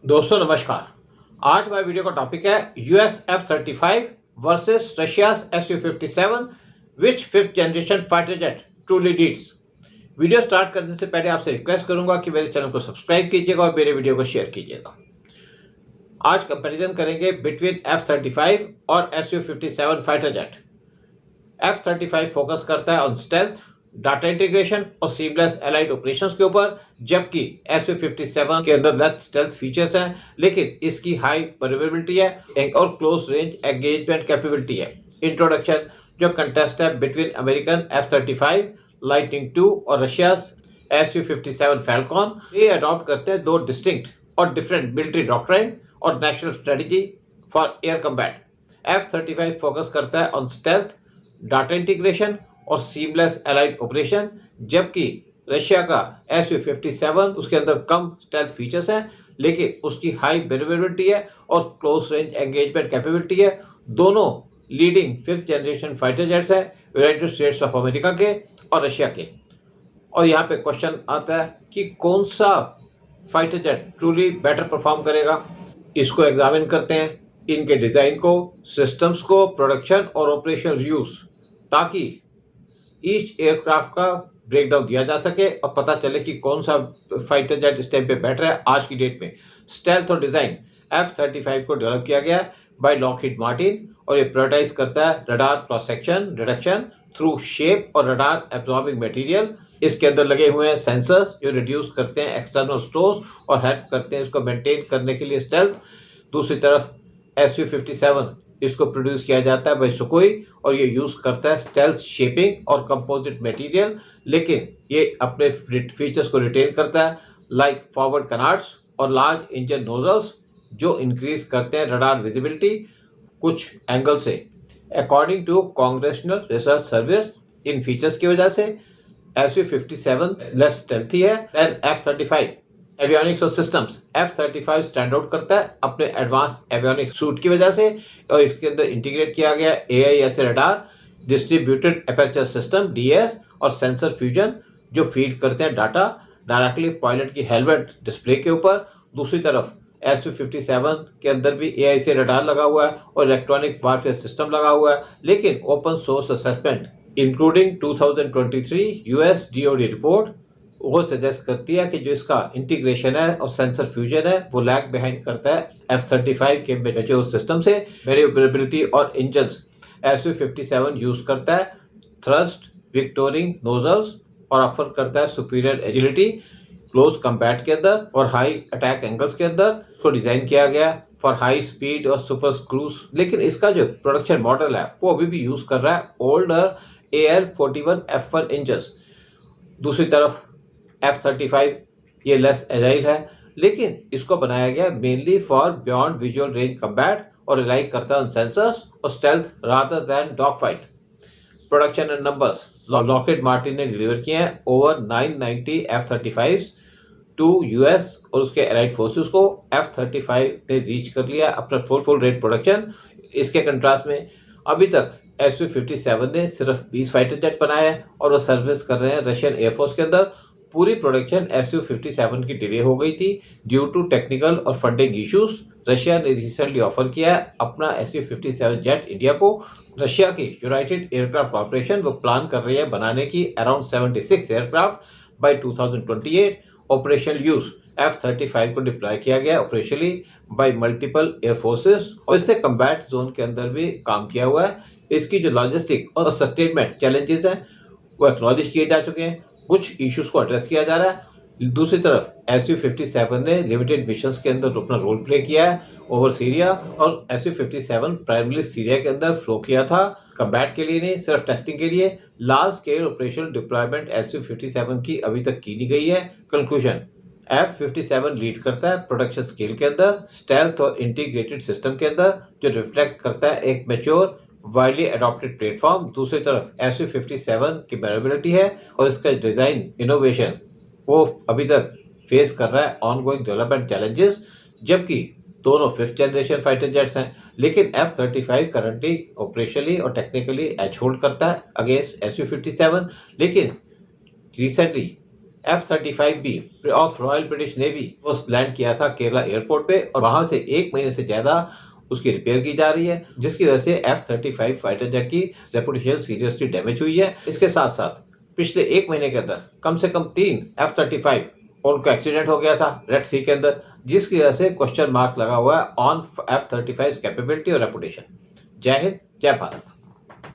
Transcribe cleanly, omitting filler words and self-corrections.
दोस्तों नमस्कार। आज हमारे वीडियो का टॉपिक है US F-35 versus Russia's Su-57 which fifth generation fighter jet truly leads. Video start करने से पहले आपसे रिक्वेस्ट करूंगा कि मेरे चैनल को सब्सक्राइब कीजिएगा और मेरे वीडियो को शेयर कीजिएगा। आज कंपैरिजन करेंगे बिटवीन F-35 और Su-57 fighter jet. F-35 focus करता है ऑन स्टेल्थ, डाटा इंटीग्रेशन और सीमलेस एलाइड ऑपरेशंस के ऊपर, जबकि Su-57 के अंदर लेस स्टेल्थ फीचर्स हैं लेकिन इसकी हाई परमेबिलिटी है और क्लोज रेंज एंगेजमेंट कैपेबिलिटी है। इंट्रोडक्शन, जो कंटेस्ट है बिटवीन अमेरिकन F-35 लाइटनिंग 2 और रशिया Su-57 फैल्कॉन, ये अडॉप्ट करते हैं दो डिस्टिंक्ट और डिफरेंट मिलिट्री डॉक्ट्राइन और national strategy for air combat. F-35 focus करता है ऑन स्टेल्थ, डाटा इंटीग्रेशन और सीमलेस एलाइड ऑपरेशन, जबकि रशिया का Su-57 उसके अंदर कम स्टेल्थ फीचर्स हैं लेकिन उसकी हाई वेरिएबिलिटी है और क्लोज रेंज एंगेजमेंट कैपेबिलिटी है। दोनों leading fifth generation fighter jets हैं यूनाइटेड स्टेट्स ऑफ अमेरिका के और रशिया के। और यहाँ पे क्वेश्चन आता है कि कौन सा fighter jet truly better perform करेगा। इसको एग्जामिन करते हैं, इनके डिज़ाइन को, सिस्टम्स को, प्रोडक्शन और ऑपरेशन यूज, ताकि ईच एयरक्राफ्ट का ब्रेकडाउन दिया जा सके और पता चले कि कौन सा फाइटर जेट इस टाइम पे बेटर है आज की डेट में। स्टेल्थ और डिज़ाइन F-35 को डेवलप किया गया बाय लॉकहीड मार्टिन और ये प्रायोरिटाइज करता है radar cross section reduction through shape और रडार एब्जॉर्बिंग मटेरियल। इसके अंदर लगे हुए हैं सेंसर्स जो रिड्यूस करते हैं एक्सटर्नल स्ट्रोस और हेल्प करते हैं इसको मेंटेन करने के लिए स्टेल्थ। दूसरी तरफ Su-57 इसको प्रोड्यूस किया जाता है बाय सुकोई और ये यूज़ करता है स्टेल्थ शेपिंग और कंपोजिट मटेरियल, लेकिन ये अपने फीचर्स को रिटेन करता है लाइक फॉरवर्ड कनार्ड्स और लार्ज इंजन नोजल्स जो इंक्रीज करते हैं रडार विजिबिलिटी कुछ एंगल से। According to Congressional Research Service, इन फीचर्स की वजह से Su-57 लेस स्टेल्थी है देन F-35। एवियोनिक्स और सिस्टम्स, F-35 स्टैंड आउट करता है अपने एडवांस एवियोनिक सूट की वजह से और इसके अंदर इंटीग्रेट किया गया AIS radar, distributed aperture system DS और सेंसर फ्यूजन जो फीड करते हैं डाटा डायरेक्टली पायलट की हेलमेट डिस्प्ले के ऊपर। दूसरी तरफ Su-57 के अंदर भी AIS रडार लगा हुआ है और इलेक्ट्रॉनिक वारफेयर सिस्टम लगा हुआ है, लेकिन open source assessment including 2023 US DoD report वो सजेस्ट करती है कि जो इसका इंटीग्रेशन है और सेंसर फ्यूजन है वो लैग बिहाइंड करता है F-35 के मैच्योर सिस्टम से। वेरिएबिलिटी और इंजन्स, Su-57 यूज करता है थ्रस्ट विक्टोरिंग नोजल्स और ऑफर करता है सुपीरियर एजिलिटी क्लोज कम्बैट के अंदर और हाई अटैक एंगल्स के अंदर। इसको डिजाइन किया गया फॉर हाई स्पीड और सुपर क्रूज, लेकिन इसका जो प्रोडक्शन मॉडल है वो अभी भी यूज कर रहा है ओल्डर AL-41F1 इंजन्स। दूसरी तरफ F-35 ये लेस एजाइल है लेकिन इसको बनाया गया mainly for beyond visual range combat और रिलाई करता है सेंसर्स और stealth rather than dog fight. Production and numbers, Lockheed Martin ने डिलीवर किए हैं ओवर 990 F-35 टू US और उसके एलाइड फोर्सेस को। F-35 ने रीच कर लिया अपना फुल रेट प्रोडक्शन। इसके कंट्रास्ट में अभी तक Su-57 ने सिर्फ 20 फाइटर जेट बनाए हैं और वो सर्विस कर रहे हैं रशियन एयरफोर्स के अंदर। पूरी प्रोडक्शन Su-57 की डिले हो गई थी ड्यू टू टेक्निकल और फंडिंग इश्यूज। रशिया ने रिसेंटली ऑफर किया है अपना Su-57 जेट इंडिया को। रशिया की यूनाइटेड एयरक्राफ्ट कॉर्पोरेशन वो प्लान कर रही है बनाने की around 76 aircraft by 2028। Operational use F-35 को डिप्लॉय किया गया ऑपरेशनली बाय मल्टीपल एयरफोर्सेस और इसने कम्बैट जोन के अंदर भी काम किया हुआ है। इसकी जो लॉजिस्टिक और सस्टेनमेंट चैलेंजेस हैं वो एक्नॉलेज किए जा चुके हैं, कुछ इश्यूज को एड्रेस किया जा रहा है। दूसरी तरफ Su-57 ने लिमिटेड मिशंस के अंदर अपना रोल प्ले किया है ओवर सीरिया और Su-57 प्राइमरी सीरिया के अंदर फ्लो किया था कम्बैट के लिए नहीं सिर्फ टेस्टिंग के लिए। Large scale operational deployment Su-57 की अभी तक की नहीं गई है। कंक्लूजन, F-57 लीड करता है प्रोडक्शन स्केल के अंदर, स्टेल्थ और इंटीग्रेटेड सिस्टम के अंदर जो रिफ्लेक्ट करता है एक मैच्योर वाइडली अडॉप्टेड प्लेटफॉर्म। दूसरी तरफ Su-57 की वेरिएबिलिटी है और इसका डिज़ाइन इनोवेशन वो अभी तक फेस कर रहा है ऑनगोइंग डेवलपमेंट चैलेंजेस, जबकि दोनों फिफ्थ जनरेशन फाइटर जेट्स हैं। लेकिन F-35 करंटली ऑपरेशनली और टेक्निकली एज होल्ड करता है अगेंस्ट Su-57, लेकिन recently F-35B of royal British navy वो लैंड किया था केरला एयरपोर्ट पे और वहां से 1 महीने से ज्यादा उसकी रिपेयर की जा रही है, जिसकी वजह से F-35 फाइटर जेट की रेपुटेशन सीरियसली डैमेज हुई है। इसके साथ साथ पिछले 1 महीने के अंदर कम से कम 3 F-35 और उनका एक्सीडेंट हो गया था रेड सी के अंदर, जिसकी वजह से क्वेश्चन मार्क लगा हुआ है ऑन F-35 कैपेबिलिटी और रेपुटेशन। जय हिंद, जय भारत।